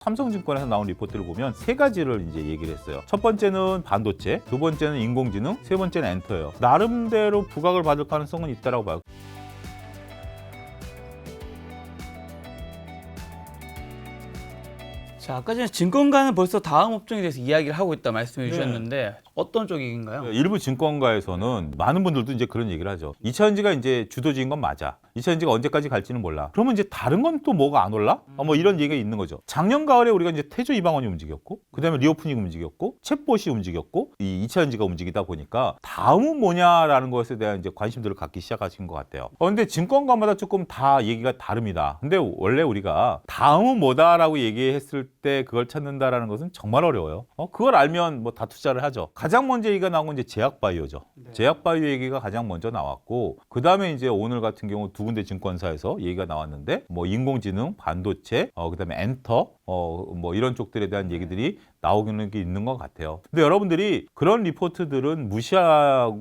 삼성증권에서 나온 리포트를 보면 세 가지를 이제 얘기를 했어요. 첫 번째는 반도체, 두 번째는 인공지능, 세 번째는 엔터예요. 나름대로 부각을 받을 가능성은 있다라고 봐요. 자, 아까 전에 증권가는 벌써 다음 업종에 대해서 이야기를 하고 있다 말씀해 주셨는데 어떤 쪽인가요? 일부 증권가에서는 많은 분들도 이제 그런 얘기를 하죠. 2차전지가 이제 주도주인 건 맞아. 2차전지가 언제까지 갈지는 몰라. 그러면 이제 다른 건 또 뭐가 안 올라? 뭐 이런 얘기가 있는 거죠. 작년 가을에 우리가 이제 태조 이방원이 움직였고, 그다음에 리오프닝 움직였고, 챗봇이 움직였고, 이 2차전지가 움직이다 보니까 다음은 뭐냐라는 것에 대한 이제 관심들을 갖기 시작하신 것 같아요. 근데 증권가마다 조금 다 얘기가 다릅니다. 근데 원래 우리가 다음은 뭐다라고 얘기했을 때 그걸 찾는다라는 것은 정말 어려워요. 그걸 알면 뭐 다 투자를 하죠. 가장 먼저 얘기가 나온 건 이제 제약바이오죠. 제약바이오 얘기가 가장 먼저 나왔고, 그 다음에 이제 오늘 같은 경우 두 군데 증권사에서 얘기가 나왔는데, 뭐 인공지능, 반도체, 그다음에 엔터, 뭐 이런 쪽들에 대한 얘기들이 나오는 게 있는 것 같아요. 근데 여러분들이 그런 리포트들은 무시할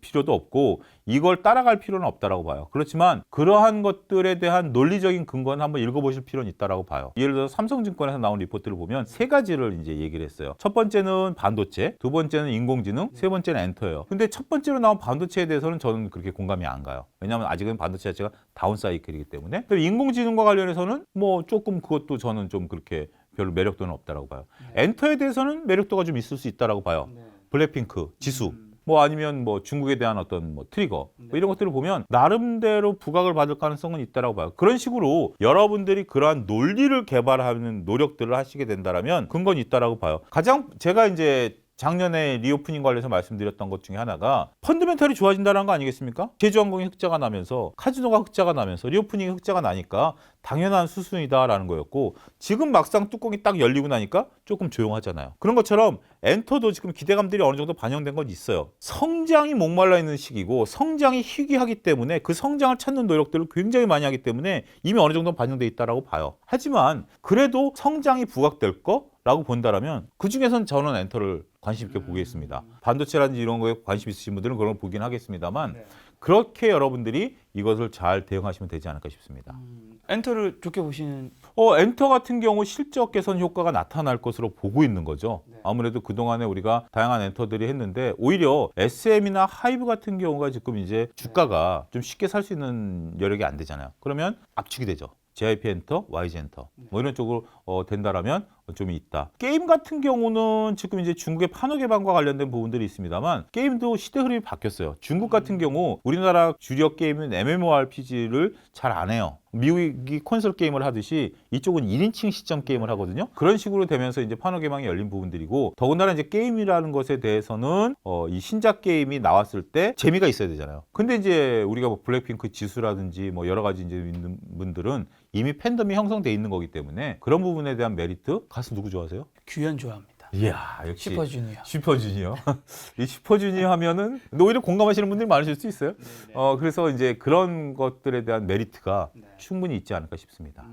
필요도 없고 이걸 따라갈 필요는 없다라고 봐요. 그렇지만 그러한 것들에 대한 논리적인 근거는 한번 읽어보실 필요는 있다라고 봐요. 예를 들어서 삼성증권에서 나온 리포트를 보면 세 가지를 이제 얘기를 했어요. 첫 번째는 반도체, 두 번째는 인공지능, 세 번째는 엔터예요. 근데 첫 번째로 나온 반도체에 대해서는 저는 그렇게 공감이 안 가요. 왜냐하면 아직은 반도체 자체가 다운사이클이기 때문에. 인공지능과 관련해서는 뭐 조금 그것도 저는 좀 그렇게 별로 매력도는 없다라고 봐요. 엔터에 대해서는 매력도가 좀 있을 수 있다라고 봐요. 블랙핑크, 지수, 뭐 아니면 뭐 중국에 대한 어떤 뭐 트리거, 뭐 이런 것들을 보면 나름대로 부각을 받을 가능성은 있다라고 봐요. 그런 식으로 여러분들이 그러한 논리를 개발하는 노력들을 하시게 된다라면 근거는 있다라고 봐요. 가장 제가 이제 작년에 리오프닝 관련해서 말씀드렸던 것 중에 하나가 펀더멘털이 좋아진다는 거 아니겠습니까? 제주항공이 흑자가 나면서 카지노가 흑자가 나면서 리오프닝이 흑자가 나니까 당연한 수순이다라는 거였고, 지금 막상 뚜껑이 딱 열리고 나니까 조금 조용하잖아요. 그런 것처럼 엔터도 지금 기대감들이 어느 정도 반영된 건 있어요. 성장이 목말라 있는 시기고 성장이 희귀하기 때문에 그 성장을 찾는 노력들을 굉장히 많이 하기 때문에 이미 어느 정도 반영돼 있다라고 봐요. 하지만 그래도 성장이 부각될 거라고 본다라면 그 중에선 저는 엔터를 관심 있게 보겠습니다. 반도체라든지 이런 거에 관심 있으신 분들은 그런 걸 보긴 하겠습니다만 그렇게 여러분들이 이것을 잘 대응하시면 되지 않을까 싶습니다. 엔터를 좋게 보시는? 엔터 같은 경우 실적 개선 효과가 나타날 것으로 보고 있는 거죠. 아무래도 그동안에 우리가 다양한 엔터들이 했는데 오히려 SM이나 하이브 같은 경우가 지금 이제 주가가 좀 쉽게 살 수 있는 여력이 안 되잖아요. 그러면 압축이 되죠. JYP 엔터, YG 엔터 뭐 이런 쪽으로 된다라면 좀 있다. 게임 같은 경우는 지금 이제 중국의 판호 개방과 관련된 부분들이 있습니다만 게임도 시대 흐름이 바뀌었어요. 중국 같은 경우 우리나라 주력 게임은 MMORPG를 잘 안 해요. 미국이 콘솔 게임을 하듯이 이쪽은 1인칭 시점 게임을 하거든요. 그런 식으로 되면서 이제 판호 개방이 열린 부분들이고, 더군다나 이제 게임이라는 것에 대해서는 이 신작 게임이 나왔을 때 재미가 있어야 되잖아요. 근데 이제 우리가 뭐 블랙핑크 지수라든지 뭐 여러 가지 이제 있는 분들은 이미 팬덤이 형성돼 있는 거기 때문에 그런 부분에 대한 메리트. 가수 누구 좋아하세요? 규현 좋아합니다. 이야, 역시 슈퍼주니어. 슈퍼주니어. 이 슈퍼주니어 하면은 오히려 공감하시는 분들이 많으실 수 있어요. 그래서 이제 그런 것들에 대한 메리트가 충분히 있지 않을까 싶습니다.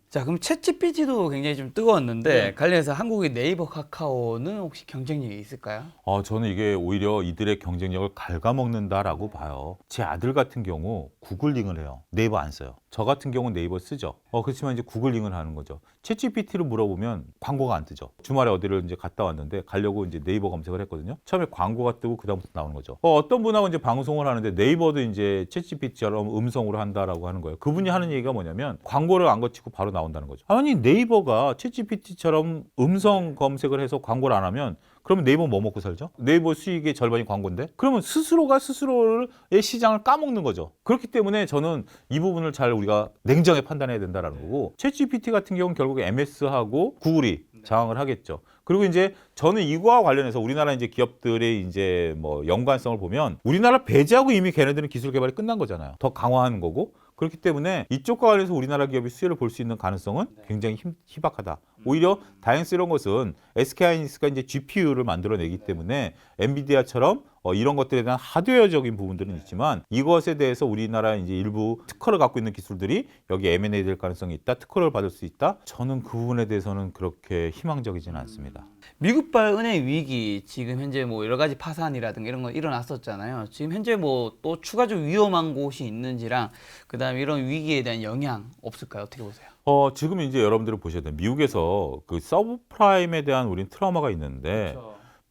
자, 그럼 챗GPT도 굉장히 좀 뜨거웠는데 관련해서 한국의 네이버, 카카오는 혹시 경쟁력이 있을까요? 저는 이게 오히려 이들의 경쟁력을 갉아먹는다라고 봐요. 제 아들 같은 경우 구글링을 해요. 네이버 안 써요. 저 같은 경우는 네이버 쓰죠. 그렇지만 이제 구글링을 하는 거죠. 챗GPT를 물어보면 광고가 안 뜨죠. 주말에 어디를 이제 갔다 왔는데 가려고 이제 네이버 검색을 했거든요. 처음에 광고가 뜨고 그다음부터 나오는 거죠. 어떤 분하고 이제 방송을 하는데 네이버도 이제 챗GPT처럼 음성으로 한다라고 하는 거예요. 그분이 하는 얘기가 뭐냐면 광고를 안 거치고 바로 나온다는 거죠. 아니 네이버가 챗GPT처럼 음성 검색을 해서 광고를 안 하면 그러면 네이버 뭐 먹고 살죠? 네이버 수익의 절반이 광고인데? 그러면 스스로가 스스로의 시장을 까먹는 거죠. 그렇기 때문에 저는 이 부분을 잘 우리가 냉정히 판단해야 된다는 거고, 챗GPT 같은 경우는 결국 MS하고 구글이 장악을 하겠죠. 그리고 이제 저는 이거와 관련해서 우리나라 이제 기업들의 이제 뭐 연관성을 보면 우리나라 배제하고 이미 걔네들은 기술 개발이 끝난 거잖아요. 더 강화하는 거고. 그렇기 때문에 이쪽과 관련해서 우리나라 기업이 수혜를 볼 수 있는 가능성은 굉장히 희박하다. 오히려 다행스러운 것은 SK하이닉스가 이제 GPU를 만들어내기 때문에 엔비디아처럼 이런 것들에 대한 하드웨어적인 부분들은 있지만 이것에 대해서 우리나라 이제 일부 특허를 갖고 있는 기술들이 여기 M&A 될 가능성이 있다. 특허를 받을 수 있다. 저는 그 부분에 대해서는 그렇게 희망적이지는 않습니다. 미국발 은행 위기, 지금 현재 뭐 여러 가지 파산이라든가 이런 거 일어났었잖아요. 지금 현재 뭐 또 추가적으로 위험한 곳이 있는지랑 그다음에 이런 위기에 대한 영향 없을까요? 어떻게 보세요? 지금 이제 여러분들이 보셔야 돼요. 미국에서 그 서브프라임에 대한 우린 트라우마가 있는데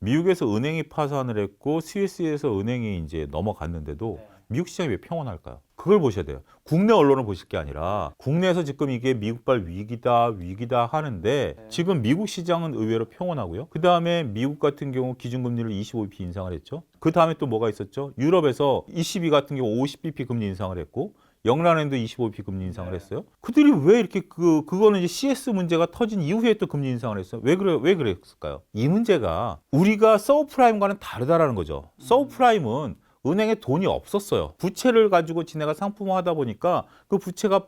미국에서 은행이 파산을 했고 스위스에서 은행이 이제 넘어갔는데도 미국 시장이 왜 평온할까요? 그걸 보셔야 돼요. 국내 언론을 보실 게 아니라 국내에서 지금 이게 미국발 위기다 하는데 지금 미국 시장은 의외로 평온하고요. 그 다음에 미국 같은 경우 기준금리를 25bp 인상을 했죠. 그 다음에 또 뭐가 있었죠? 유럽에서 ECB 같은 경우 50bp 금리 인상을 했고 영란은행도 25bp 금리 인상을 했어요. 그들이 왜 이렇게 그거는 이제 CS 문제가 터진 이후에 또 금리 인상을 했어요. 왜 그랬을까요? 이 문제가 우리가 서브프라임과는 다르다라는 거죠. 서브프라임은 은행에 돈이 없었어요. 부채를 가지고 지네가 상품화하다 보니까 그 부채가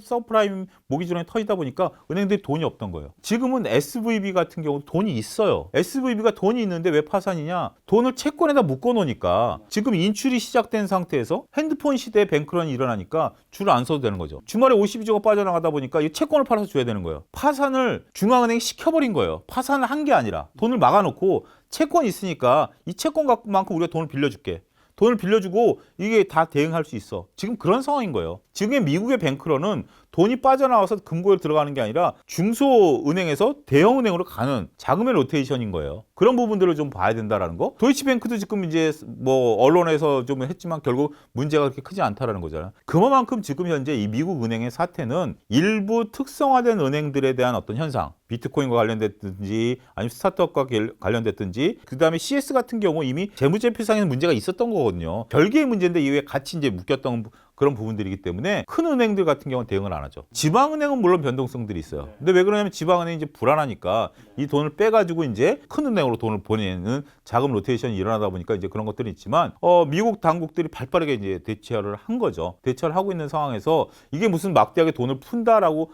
서브프라임 모기지론에 터지다 보니까 은행들이 돈이 없던 거예요. 지금은 SVB 같은 경우 돈이 있어요. SVB가 돈이 있는데 왜 파산이냐? 돈을 채권에다 묶어 놓으니까 지금 인출이 시작된 상태에서 핸드폰 시대에 뱅크런이 일어나니까 줄을 안 서도 되는 거죠. 주말에 52조가 빠져나가다 보니까 이 채권을 팔아서 줘야 되는 거예요. 파산을 중앙은행이 시켜버린 거예요. 파산을 한 게 아니라 돈을 막아놓고 채권이 있으니까 이 채권 갖고만큼 우리가 돈을 빌려줄게. 돈을 빌려주고 이게 다 대응할 수 있어. 지금 그런 상황인 거예요. 지금의 미국의 뱅크런은 돈이 빠져나와서 금고에 들어가는 게 아니라 중소은행에서 대형은행으로 가는 자금의 로테이션인 거예요. 그런 부분들을 좀 봐야 된다라는 거. 도이치뱅크도 지금 이제 뭐 언론에서 좀 했지만 결국 문제가 그렇게 크지 않다라는 거잖아요. 그만큼 지금 현재 이 미국 은행의 사태는 일부 특성화된 은행들에 대한 어떤 현상, 비트코인과 관련됐든지 아니면 스타트업과 관련됐든지 그다음에 CS 같은 경우 이미 재무제표상에는 문제가 있었던 거거든요. 별개의 문제인데 이후에 같이 이제 묶였던 그런 부분들이기 때문에 큰 은행들 같은 경우는 대응을 안 하죠. 지방은행은 물론 변동성들이 있어요. 근데 왜 그러냐면 지방은행이 이제 불안하니까 이 돈을 빼가지고 이제 큰 은행으로 돈을 보내는 자금 로테이션이 일어나다 보니까 이제 그런 것들이 있지만 미국 당국들이 발빠르게 이제 대처를 한 거죠. 대처를 하고 있는 상황에서 이게 무슨 막대하게 돈을 푼다라고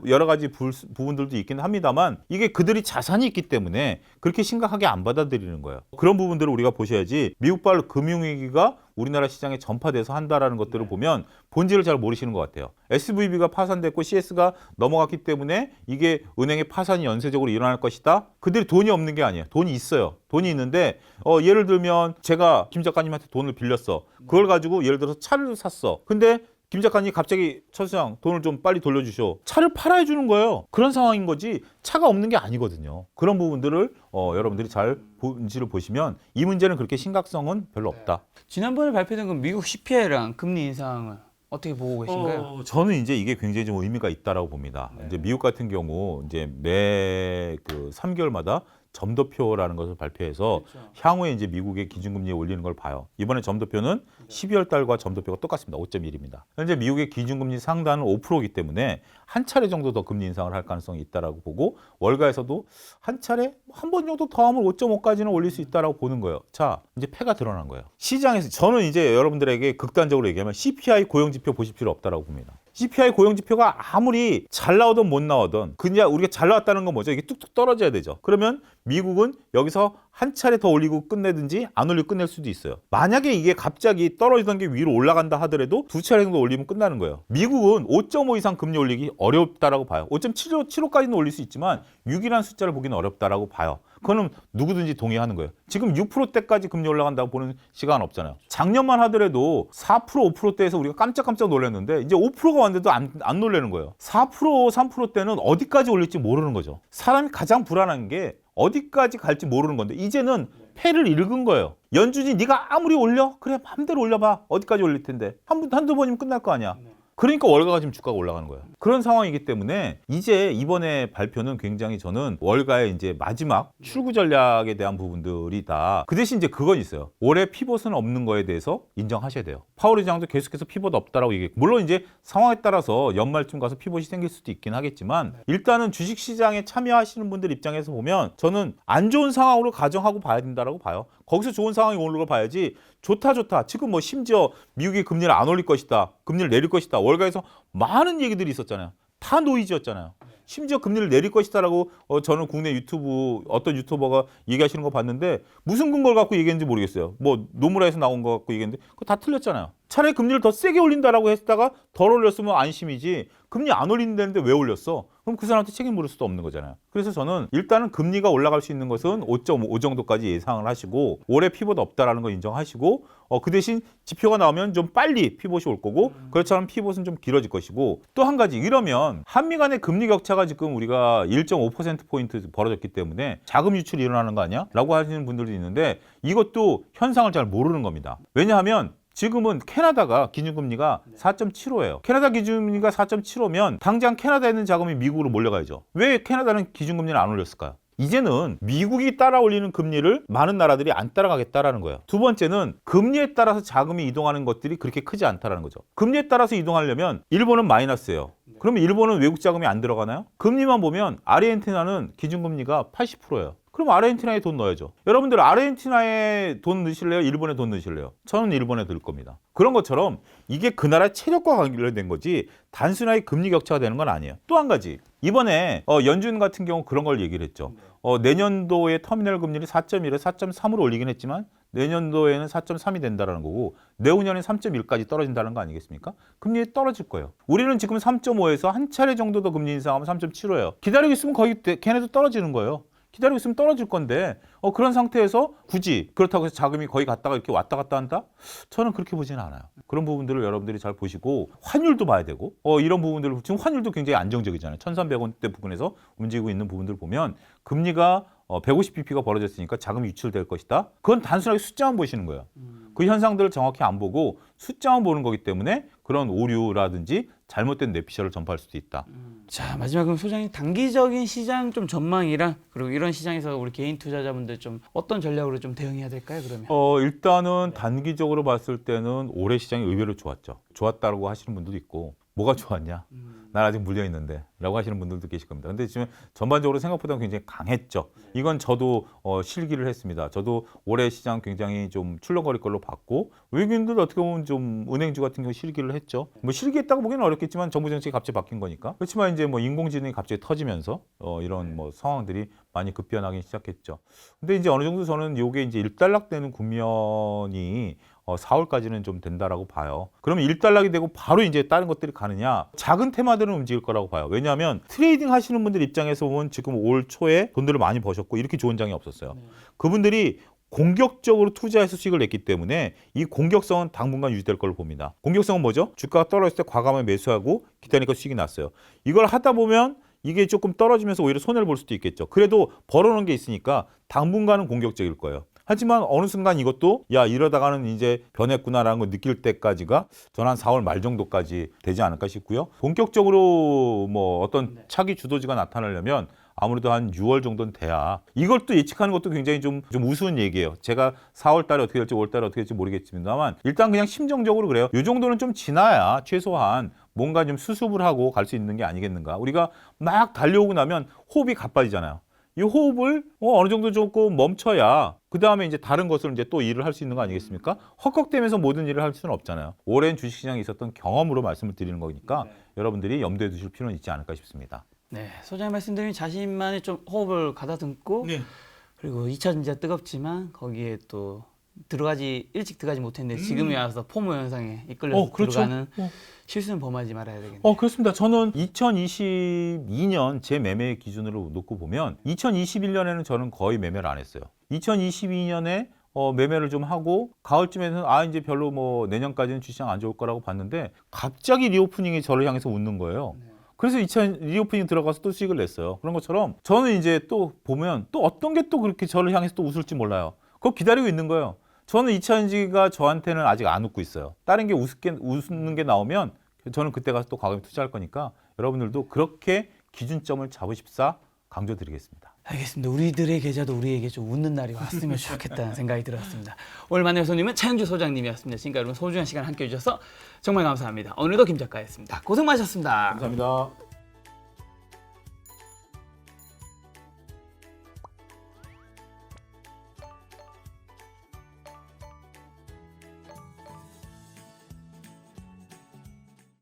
여러 가지 부분들도 있긴 합니다만 이게 그들이 자산이 있기 때문에 그렇게 심각하게 안 받아들이는 거예요. 그런 부분들을 우리가 보셔야지 미국발 금융위기가 우리나라 시장에 전파돼서 한다라는 것들을 보면 본질을 잘 모르시는 것 같아요. SVB가 파산됐고 CS가 넘어갔기 때문에 이게 은행의 파산이 연쇄적으로 일어날 것이다. 그들이 돈이 없는 게 아니에요. 돈이 있어요. 돈이 있는데 예를 들면 제가 김 작가님한테 돈을 빌렸어. 그걸 가지고 예를 들어서 차를 샀어. 근데 김 작가님 갑자기 차 소장 돈을 좀 빨리 돌려주셔. 차를 팔아야 주는 거예요. 그런 상황인 거지 차가 없는 게 아니거든요. 그런 부분들을 여러분들이 잘 본질을 보시면 이 문제는 그렇게 심각성은 별로 없다. 지난번에 발표된 그 미국 CPI랑 금리 인상을 어떻게 보고 계신가요? 저는 이제 이게 굉장히 좀 의미가 있다라고 봅니다. 이제 미국 같은 경우 이제 매 그 3개월마다 점도표라는 것을 발표해서 향후에 이제 미국의 기준금리 올리는 걸 봐요. 이번에 점도표는 12월 달과 점도표가 똑같습니다. 5.1입니다. 현재 미국의 기준금리 상단은 5%이기 때문에 한 차례 정도 더 금리 인상을 할 가능성이 있다라고 보고 월가에서도 한 차례 한 번 정도 더 하면 5.5까지는 올릴 수 있다라고 보는 거예요. 자, 이제 패가 드러난 거예요. 시장에서 저는 이제 여러분들에게 극단적으로 얘기하면 CPI 고용지표 보실 필요 없다라고 봅니다. CPI 고용지표가 아무리 잘 나오든 못 나오든 그냥 우리가 잘 나왔다는 건 뭐죠? 이게 뚝뚝 떨어져야 되죠. 그러면 미국은 여기서 한 차례 더 올리고 끝내든지 안 올리고 끝낼 수도 있어요. 만약에 이게 갑자기 떨어지던 게 위로 올라간다 하더라도 두 차례 정도 올리면 끝나는 거예요. 미국은 5.5 이상 금리 올리기 어렵다라고 봐요. 5.75까지는 올릴 수 있지만 6이라는 숫자를 보기는 어렵다라고 봐요. 그거는 누구든지 동의하는 거예요. 지금 6%대까지 금리 올라간다고 보는 시간 없잖아요. 작년만 하더라도 4%, 5%대에서 우리가 깜짝깜짝 놀랐는데 이제 5%가 왔는데도 안 놀라는 거예요. 4%, 3%대는 어디까지 올릴지 모르는 거죠. 사람이 가장 불안한 게 어디까지 갈지 모르는 건데 이제는 패를 읽은 거예요. 연준이 네가 아무리 올려? 그래 마음대로 올려봐. 어디까지 올릴 텐데. 한두 번이면 끝날 거 아니야. 그러니까 월가가 지금 주가가 올라가는 거예요. 그런 상황이기 때문에 이제 이번에 발표는 굉장히 저는 월가의 이제 마지막 출구 전략에 대한 부분들이다. 그 대신 이제 그건 있어요. 올해 피봇은 없는 거에 대해서 인정하셔야 돼요. 파월 의장도 계속해서 피봇 없다라고 얘기했고 물론 이제 상황에 따라서 연말쯤 가서 피봇이 생길 수도 있긴 하겠지만 일단은 주식시장에 참여하시는 분들 입장에서 보면 저는 안 좋은 상황으로 가정하고 봐야 된다라고 봐요. 거기서 좋은 상황이 오는 걸 봐야지 좋다. 지금 뭐 심지어 미국이 금리를 안 올릴 것이다. 금리를 내릴 것이다. 월가에서 많은 얘기들이 있었잖아요. 다 노이즈였잖아요. 심지어 금리를 내릴 것이다라고 저는 국내 유튜브 어떤 유튜버가 얘기하시는 거 봤는데 무슨 근거를 갖고 얘기했는지 모르겠어요. 뭐 노무라에서 나온 거 갖고 얘기했는데 그거 다 틀렸잖아요. 차라리 금리를 더 세게 올린다라고 했다가 덜 올렸으면 안심이지 금리 안 올린다는데 왜 올렸어? 그럼 그 사람한테 책임 물을 수도 없는 거잖아요. 그래서 저는 일단은 금리가 올라갈 수 있는 것은 5.5 정도까지 예상을 하시고 올해 피봇 없다라는 거 인정하시고 그 대신 지표가 나오면 좀 빨리 피봇이 올 거고 그렇지 않으면 피봇은 좀 길어질 것이고 또 한 가지 이러면 한미 간의 금리 격차가 지금 우리가 1.5%포인트 벌어졌기 때문에 자금 유출이 일어나는 거 아니야? 라고 하시는 분들도 있는데 이것도 현상을 잘 모르는 겁니다. 왜냐하면 지금은 캐나다가 기준금리가 4.75예요. 캐나다 기준금리가 4.75면 당장 캐나다에 있는 자금이 미국으로 몰려가야죠. 왜 캐나다는 기준금리를 안 올렸을까요? 이제는 미국이 따라 올리는 금리를 많은 나라들이 안 따라가겠다라는 거예요. 두 번째는 금리에 따라서 자금이 이동하는 것들이 그렇게 크지 않다라는 거죠. 금리에 따라서 이동하려면 일본은 마이너스예요. 그러면 일본은 외국 자금이 안 들어가나요? 금리만 보면 아르헨티나는 기준금리가 80%예요. 그럼 아르헨티나에 돈 넣어야죠. 여러분들 아르헨티나에 돈 넣으실래요? 일본에 돈 넣으실래요? 저는 일본에 넣을 겁니다. 그런 것처럼 이게 그 나라 체력과 관련된 거지 단순하게 금리 격차가 되는 건 아니에요. 또 한 가지 이번에 연준 같은 경우 그런 걸 얘기를 했죠. 내년도에 터미널 금리를 4.1에 4.3으로 올리긴 했지만 내년도에는 4.3이 된다는 거고 내후년에 3.1까지 떨어진다는 거 아니겠습니까? 금리 떨어질 거예요. 우리는 지금 3.5에서 한 차례 정도 더 금리 인상하면 3.75예요. 기다리고 있으면 거의 걔네도 떨어지는 거예요. 기다리고 있으면 떨어질 건데 그런 상태에서 굳이 그렇다고 해서 자금이 거의 갔다가 이렇게 왔다 갔다 한다? 저는 그렇게 보지는 않아요. 그런 부분들을 여러분들이 잘 보시고 환율도 봐야 되고 이런 부분들을 지금 환율도 굉장히 안정적이잖아요. 1,300원대 부근에서 움직이고 있는 부분들을 보면 금리가 150bp가 벌어졌으니까 자금이 유출될 것이다. 그건 단순하게 숫자만 보시는 거예요. 그 현상들을 정확히 안 보고 숫자만 보는 거기 때문에 그런 오류라든지 잘못된 뇌피셜을 전파할 수도 있다. 자, 마지막으로 소장님 단기적인 시장 좀 전망이랑 그리고 이런 시장에서 우리 개인 투자자분들 좀 어떤 전략으로 좀 대응해야 될까요, 그러면? 일단은 단기적으로 봤을 때는 올해 시장이 의외로 좋았죠. 좋았다고 하시는 분들도 있고 뭐가 좋았냐? 난 아직 물려 있는데 라고 하시는 분들도 계실 겁니다. 근데 지금 전반적으로 생각보다 굉장히 강했죠. 이건 저도 실기를 했습니다. 저도 올해 시장 굉장히 좀 출렁거릴 걸로 봤고 외국인들 어떻게 보면 좀 은행주 같은 경우 실기를 했죠. 뭐 실기했다고 보기는 어렵겠지만 정부 정책이 갑자기 바뀐 거니까. 그렇지만 이제 뭐 인공지능이 갑자기 터지면서 이런 뭐 상황들이 많이 급변하기 시작했죠. 근데 이제 어느 정도 저는 이게 이제 일단락되는 국면이 4월까지는 좀 된다라고 봐요. 그러면 일단락이 되고 바로 이제 다른 것들이 가느냐? 작은 테마들은 움직일 거라고 봐요. 왜냐하면 트레이딩 하시는 분들 입장에서 보면 지금 올 초에 돈들을 많이 버셨고 이렇게 좋은 장이 없었어요. 그분들이 공격적으로 투자해서 수익을 냈기 때문에 이 공격성은 당분간 유지될 걸로 봅니다. 공격성은 뭐죠? 주가가 떨어졌을 때 과감하게 매수하고 기다리니까 수익이 났어요. 이걸 하다 보면 이게 조금 떨어지면서 오히려 손해를 볼 수도 있겠죠. 그래도 벌어놓은 게 있으니까 당분간은 공격적일 거예요. 하지만 어느 순간 이것도 이러다가는 이제 변했구나라는 걸 느낄 때까지가 저는 한 4월 말 정도까지 되지 않을까 싶고요. 본격적으로 뭐 어떤 차기 주도지가 나타나려면 아무래도 한 6월 정도는 돼야 이걸 또 예측하는 것도 굉장히 좀 우스운 얘기예요. 제가 4월 달에 어떻게 될지 5월 달에 어떻게 될지 모르겠습니다만 일단 그냥 심정적으로 그래요. 이 정도는 좀 지나야 최소한 뭔가 좀 수습을 하고 갈 수 있는 게 아니겠는가. 우리가 막 달려오고 나면 호흡이 가빠지잖아요. 이 호흡을 어느 정도 조금 멈춰야 그 다음에 이제 다른 것을 이제 또 일을 할 수 있는 거 아니겠습니까? 헉헉대면서 모든 일을 할 수는 없잖아요. 오랜 주식시장에 있었던 경험으로 말씀을 드리는 거니까 여러분들이 염두에 두실 필요는 있지 않을까 싶습니다. 네, 소장님 말씀드린 자신만의 좀 호흡을 가다듬고 그리고 2차 전지가 뜨겁지만 거기에 또 일찍 들어가지 못했는데 지금에 와서 포모 현상에 이끌려 그렇죠. 들어가는 실수는 범하지 말아야 되겠네요. 그렇습니다. 저는 2022년 제 매매 기준으로 놓고 보면 2021년에는 저는 거의 매매를 안 했어요. 2022년에 매매를 좀 하고 가을쯤에는 이제 별로 뭐 내년까지는 주시장 안 좋을 거라고 봤는데 갑자기 리오프닝이 저를 향해서 웃는 거예요. 그래서 2차 리오프닝 들어가서 또 수익을 냈어요. 그런 것처럼 저는 이제 또 보면 또 어떤 게 또 그렇게 저를 향해서 또 웃을지 몰라요. 그거 기다리고 있는 거예요. 저는 2차 전지가 저한테는 아직 안 웃고 있어요. 다른 게 웃는 게 나오면 저는 그때 가서 또 과감히 투자할 거니까 여러분들도 그렇게 기준점을 잡으십사 강조드리겠습니다. 알겠습니다. 우리들의 계좌도 우리에게 좀 웃는 날이 왔으면 좋겠다는 생각이 들었습니다. 오늘 만날 손님은 차영주 소장님이었습니다. 지금까지 여러분 소중한 시간 함께해 주셔서 정말 감사합니다. 오늘도 김 작가였습니다. 고생 많으셨습니다. 감사합니다.